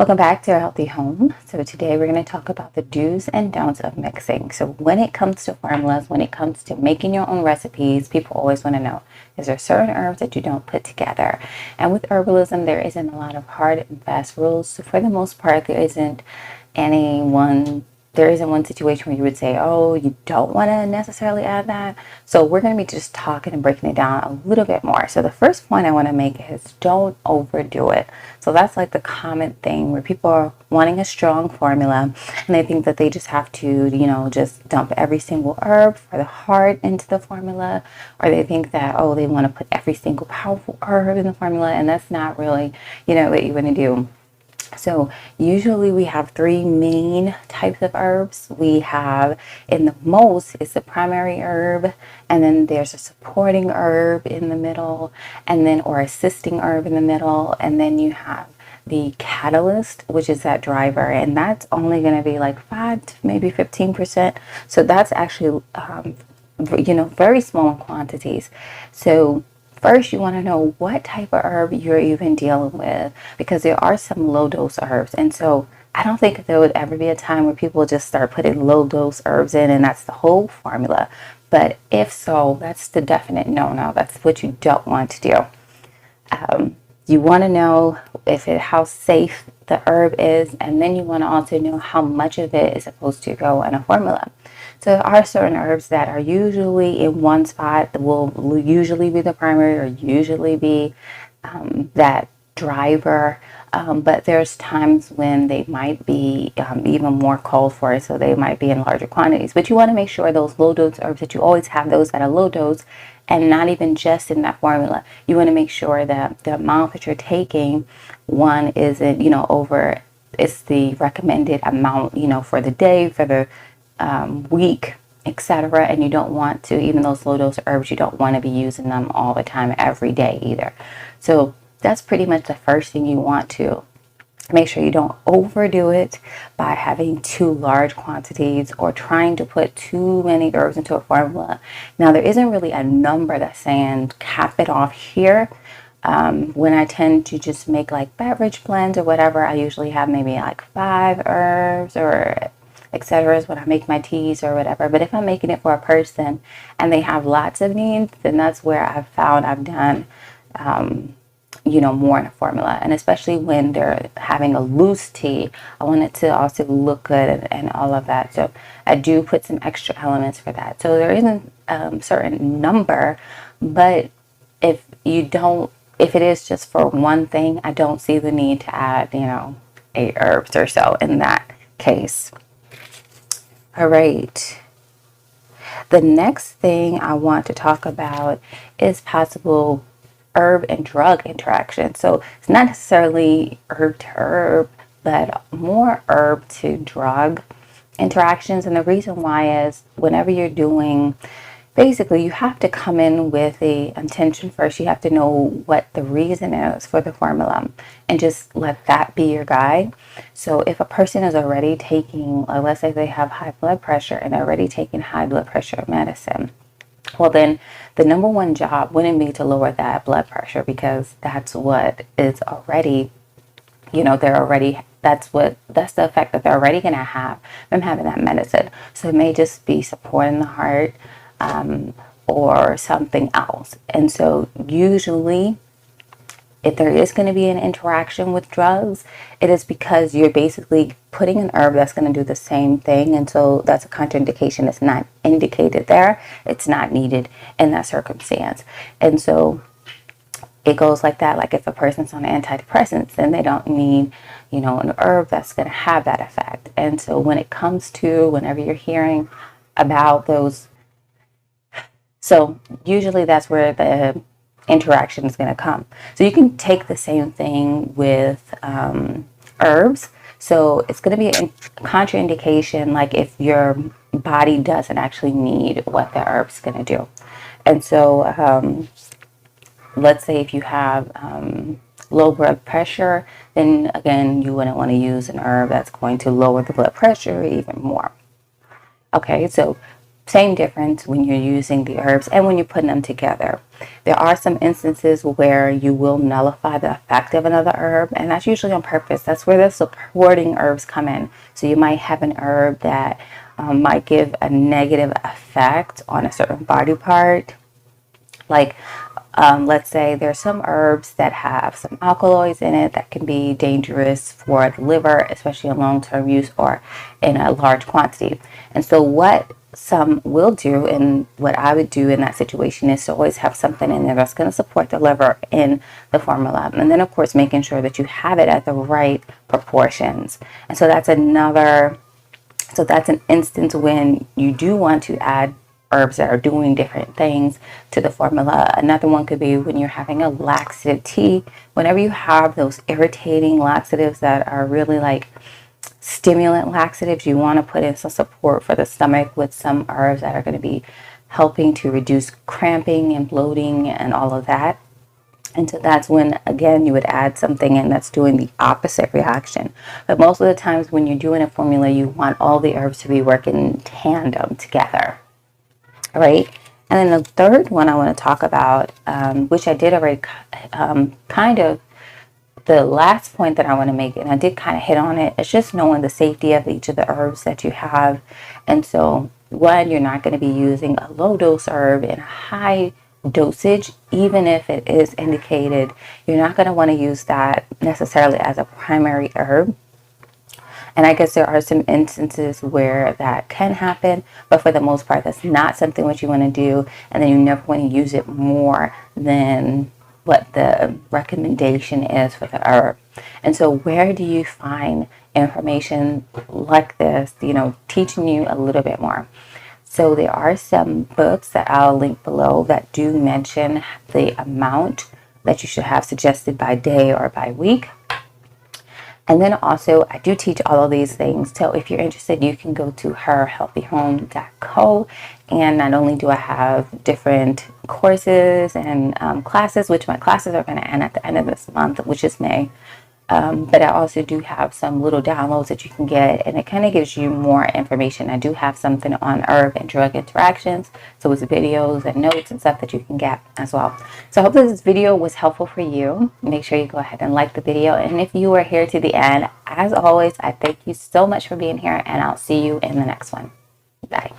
Welcome back to our healthy home. So today we're going to talk about the do's and don'ts of mixing. So when it comes to formulas, when it comes to making your own recipes, people always want to know, is there certain herbs that you don't put together? And with herbalism, there isn't a lot of hard and fast rules. So for the most part, there isn't one situation where you would say, oh, you don't want to necessarily add that. So we're going to be just talking and breaking it down a little bit more. So the first point I want to make is don't overdo it. So that's like the common thing where people are wanting a strong formula and they think that they just have to, just dump every single herb for the heart into the formula. Or they think that, oh, they want to put every single powerful herb in the formula. And that's not really, what you want to do. So usually we have three main types of herbs. We have in the most is the primary herb, and then there's a supporting herb in the middle, and then or assisting herb in the middle, and then you have the catalyst, which is that driver, and that's only going to be like 5 to maybe 15%. So that's actually very small in quantities. So first, you want to know what type of herb you're even dealing with, because there are some low dose herbs. And so I don't think there would ever be a time where people just start putting low dose herbs in and that's the whole formula. But if so, that's the definite no-no. That's what you don't want to do. You want to know how safe the herb is, and then you want to also know how much of it is supposed to go in a formula. So there are certain herbs that are usually in one spot that will usually be the primary or usually be that driver. But there's times when they might be even more called for, so they might be in larger quantities. But you want to make sure those low dose herbs, that you always have those that are low dose and not even just in that formula. You want to make sure that the amount that you're taking, one isn't, over, it's the recommended amount, for the day, for the week, etc. And you don't want to, even those low dose herbs, you don't want to be using them all the time every day either. So that's pretty much the first thing you want to make sure you don't overdo it by having too large quantities or trying to put too many herbs into a formula. Now, there isn't really a number that's saying cap it off here. When I tend to just make like beverage blends or whatever, I usually have maybe like 5 herbs or etc. is when I make my teas or whatever. But if I'm making it for a person and they have lots of needs, then that's where I've found I've done more in a formula. And especially when they're having a loose tea, I want it to also look good and all of that. So I do put some extra elements for that. So there isn't a certain number, but if it is just for one thing, I don't see the need to add 8 herbs or so in that case. All right. The next thing I want to talk about is possible herb and drug interaction. So it's not necessarily herb to herb, but more herb to drug interactions. And the reason why is whenever you're doing, basically you have to come in with the intention first. You have to know what the reason is for the formula and just let that be your guide. So if a person is already taking, let's say they have high blood pressure and they're already taking high blood pressure medicine, well, then the number one job wouldn't be to lower that blood pressure, because that's what is already, that's the effect that they're already going to have from having that medicine. So it may just be supporting the heart or something else. And so usually, if there is going to be an interaction with drugs, it is because you're basically putting an herb that's going to do the same thing. And so that's a contraindication. It's not indicated there. It's not needed in that circumstance. And so it goes like that. Like if a person's on antidepressants, then they don't need, an herb that's going to have that effect. And so when it comes to whenever you're hearing about those, so usually that's where the interaction is going to come. So you can take the same thing with herbs. So it's going to be a contraindication, like if your body doesn't actually need what the herb's going to do. And so let's say if you have low blood pressure, then again, you wouldn't want to use an herb that's going to lower the blood pressure even more. Okay, so same difference when you're using the herbs and when you're putting them together. There are some instances where you will nullify the effect of another herb, and that's usually on purpose. That's where the supporting herbs come in. So you might have an herb that might give a negative effect on a certain body part. Like, let's say there's some herbs that have some alkaloids in it that can be dangerous for the liver, especially in long-term use or in a large quantity. And so what some will do, and what I would do in that situation, is to always have something in there that's going to support the liver in the formula. And then, of course, making sure that you have it at the right proportions. And so that's an instance when you do want to add herbs that are doing different things to the formula. Another one could be when you're having a laxative tea. Whenever you have those irritating laxatives that are really like stimulant laxatives, you want to put in some support for the stomach with some herbs that are going to be helping to reduce cramping and bloating and all of that. And so that's when, again, you would add something in that's doing the opposite reaction. But most of the times when you're doing a formula, you want all the herbs to be working in tandem together. All right. And then the third one I want to talk about, which I did already kind of, the last point that I want to make, and I did kind of hit on it, is just knowing the safety of each of the herbs that you have. And so, one, you're not going to be using a low dose herb in a high dosage, even if it is indicated. You're not going to want to use that necessarily as a primary herb. And I guess there are some instances where that can happen, but for the most part, that's not something what you want to do. And then you never want to use it more than what the recommendation is for the herb. And so where do you find information like this, teaching you a little bit more? So there are some books that I'll link below that do mention the amount that you should have suggested by day or by week. And then also, I do teach all of these things. So if you're interested, you can go to herhealthyhome.co. And not only do I have different courses and classes, which my classes are going to end at the end of this month, which is May. But I also do have some little downloads that you can get, and it kind of gives you more information. I do have something on herb and drug interactions, so it's videos and notes and stuff that you can get as well. So I hope this video was helpful for you. Make sure you go ahead and like the video, and if you are here to the end, as always, I thank you so much for being here, and I'll see you in the next one. Bye.